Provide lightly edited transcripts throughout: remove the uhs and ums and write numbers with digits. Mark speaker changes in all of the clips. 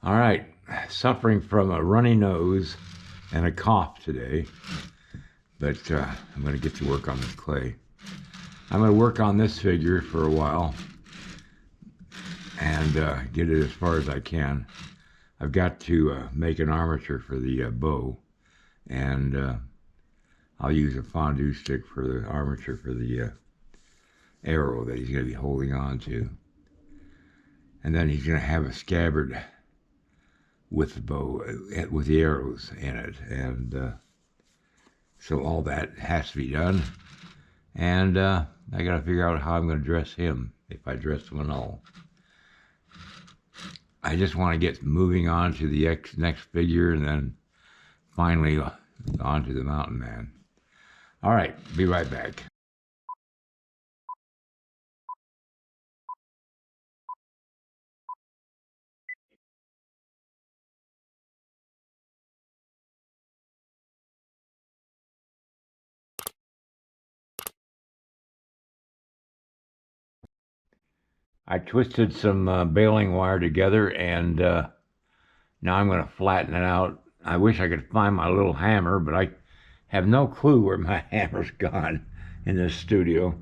Speaker 1: All right, suffering from a runny nose and a cough today, but I'm going to get to work on this clay. I'm going to work on this figure for a while and get it as far as I can. I've got to make an armature for the bow, and I'll use a fondue stick for the armature for the arrow that he's going to be holding on to. And then he's going to have a scabbard with the bow, with the arrows in it. And so all that has to be done. And I got to figure out how I'm going to dress him, if I dress him at all. I just want to get moving on to the next figure and then finally on to the mountain man. All right, be right back. I twisted some baling wire together, and now I'm going to flatten it out. I wish I could find my little hammer, but I have no clue where my hammer's gone in this studio.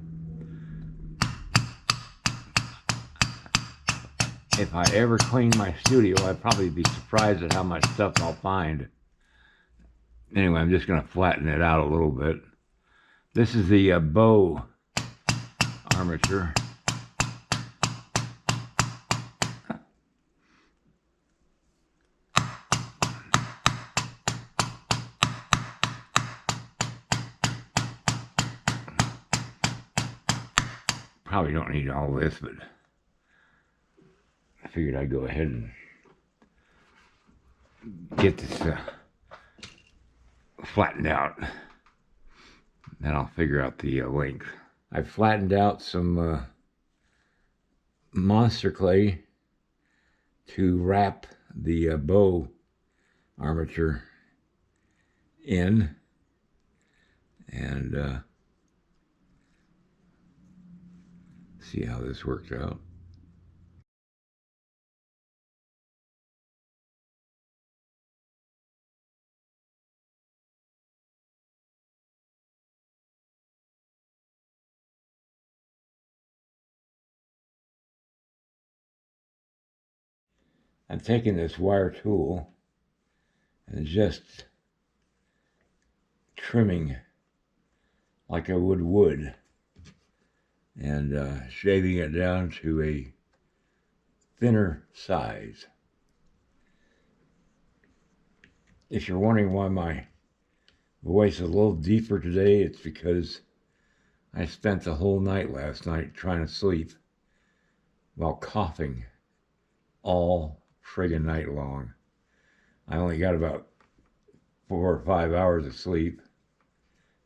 Speaker 1: If I ever clean my studio, I'd probably be surprised at how much stuff I'll find. Anyway, I'm just going to flatten it out a little bit. This is the bow armature. Probably don't need all this, but I figured I'd go ahead and get this flattened out. Then I'll figure out the length. I've flattened out some monster clay to wrap the bow armature in, and see how this works out. I'm taking this wire tool and just trimming like I would wood, and shaving it down to a thinner size. If you're wondering why my voice is a little deeper today, it's because I spent the whole night last night trying to sleep while coughing all friggin' night long. I only got about 4 or 5 hours of sleep.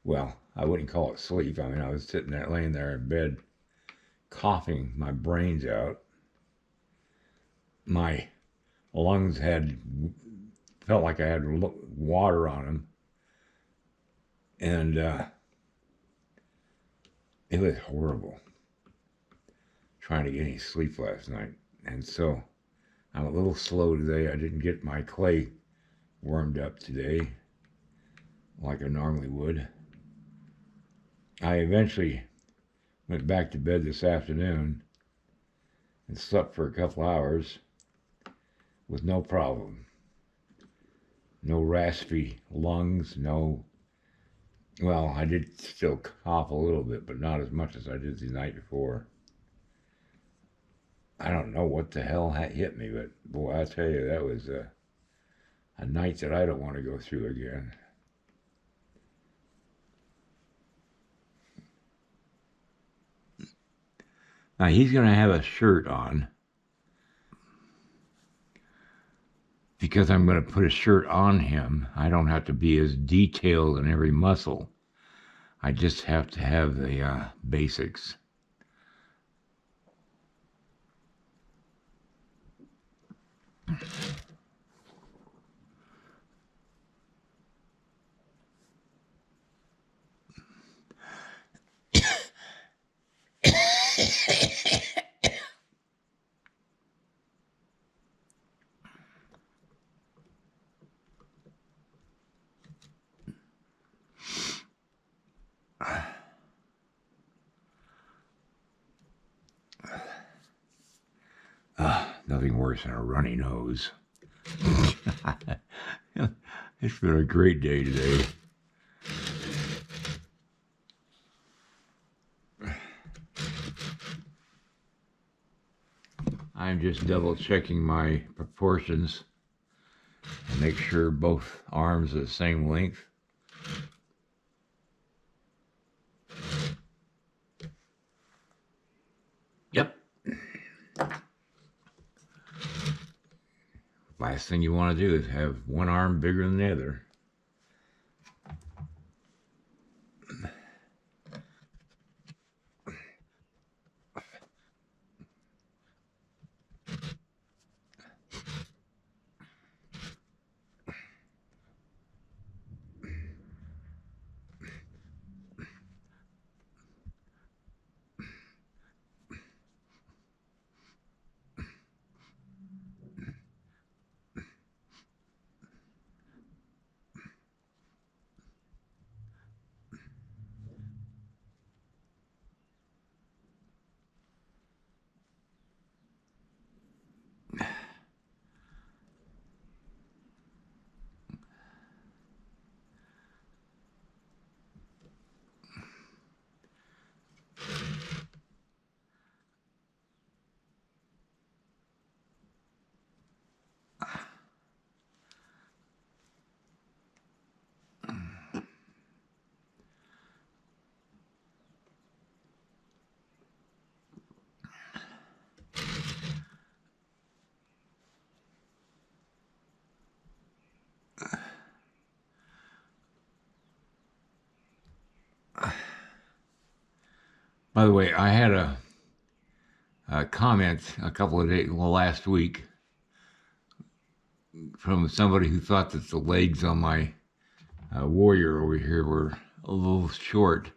Speaker 1: Well, I wouldn't call it sleep. I mean, I was sitting there, laying there in bed, coughing my brains out. My lungs felt like I had water on them. And it was horrible trying to get any sleep last night. And so I'm a little slow today. I didn't get my clay warmed up today like I normally would. I eventually went back to bed this afternoon and slept for a couple hours with no problem. No raspy lungs, well, I did still cough a little bit, but not as much as I did the night before. I don't know what the hell hit me, but boy, I tell you, that was a night that I don't want to go through again. Now he's going to have a shirt on because I'm going to put a shirt on him. I don't have to be as detailed in every muscle. I just have to have the basics. Nothing worse than a runny nose. It's been a great day today. I'm just double checking my proportions and make sure both arms are the same length. Yep. Last thing you want to do is have one arm bigger than the other. By the way, I had a comment a couple of days, well, last week, from somebody who thought that the legs on my warrior over here were a little short,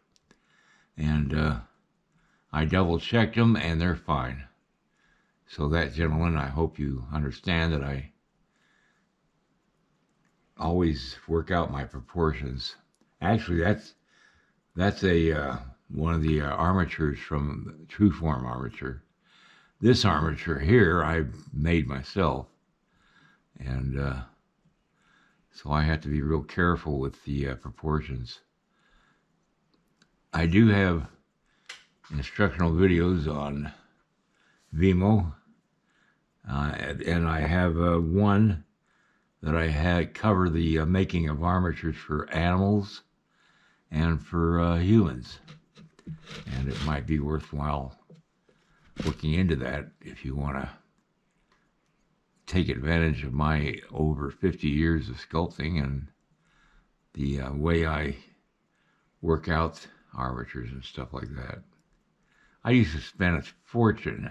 Speaker 1: and I double checked them and they're fine. So that gentleman, I hope you understand that I always work out my proportions. Actually, that's a one of the armatures from True Form armature. This armature here I made myself, and so I have to be real careful with the proportions. I do have instructional videos on Vimeo, and I have one that I had cover the making of armatures for animals and for humans, and it might be worthwhile looking into that if you want to take advantage of my over 50 years of sculpting and the way I work out armatures and stuff like that. I used to spend a fortune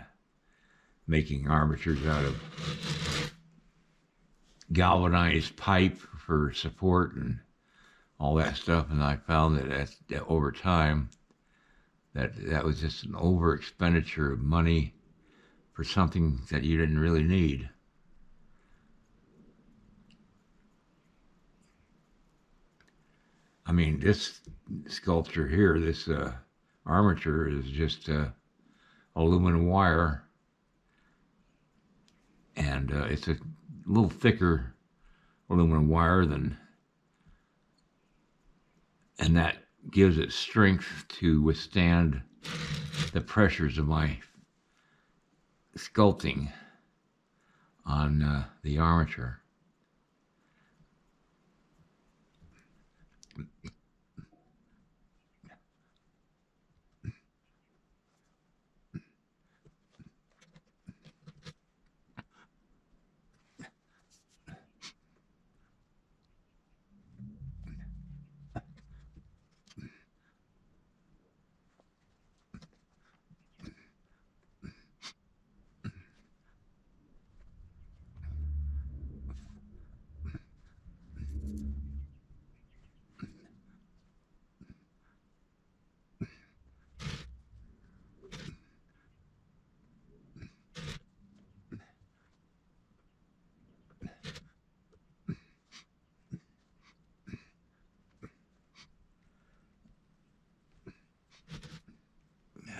Speaker 1: making armatures out of galvanized pipe for support and all that stuff, and I found that over time that was just an over expenditure of money for something that you didn't really need. I mean, this sculpture here, this armature is just aluminum wire, and it's a little thicker aluminum wire and that gives it strength to withstand the pressures of my sculpting on the armature.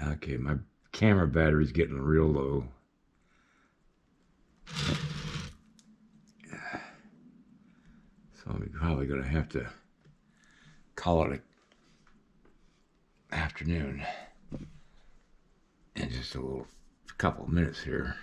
Speaker 1: Okay, my camera battery's getting real low. We're probably going to have to call it a afternoon in just a couple of minutes here.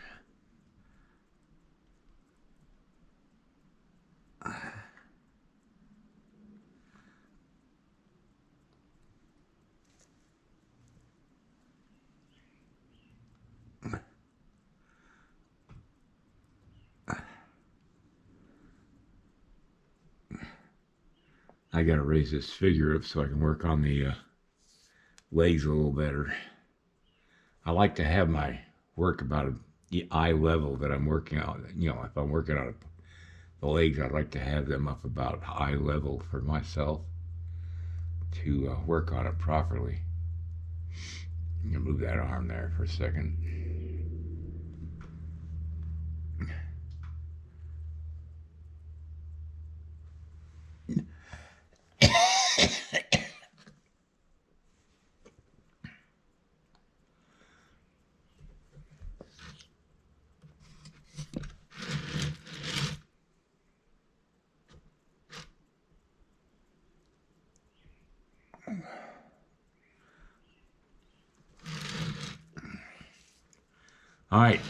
Speaker 1: I got to raise this figure up so I can work on the legs a little better. I like to have my work about the eye level that I'm working on. You know, if I'm working on the legs, I'd like to have them up about eye level for myself to work on it properly. I'm going to move that arm there for a second. All right.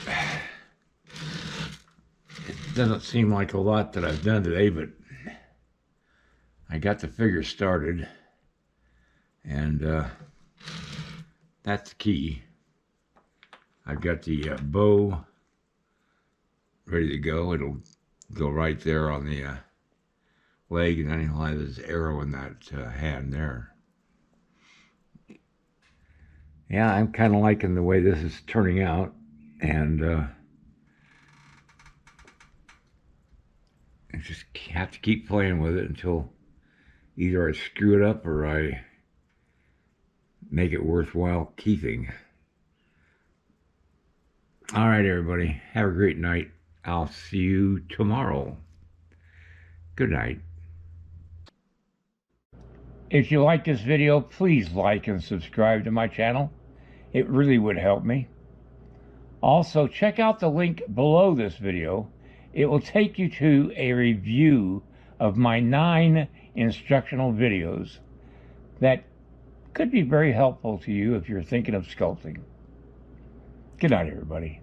Speaker 1: It doesn't seem like a lot that I've done today, but I got the figure started, and that's the key. I've got the bow ready to go. It'll go right there on the leg, and then he'll have his arrow in that hand there. Yeah, I'm kind of liking the way this is turning out, and I just have to keep playing with it until either I screw it up or I make it worthwhile keeping. All right, everybody, have a great night. I'll see you tomorrow. Good night. If you like this video, please like and subscribe to my channel. It really would help me. Also, check out the link below this video. It will take you to a review of my 9 instructional videos that could be very helpful to you if you're thinking of sculpting. Good night, everybody.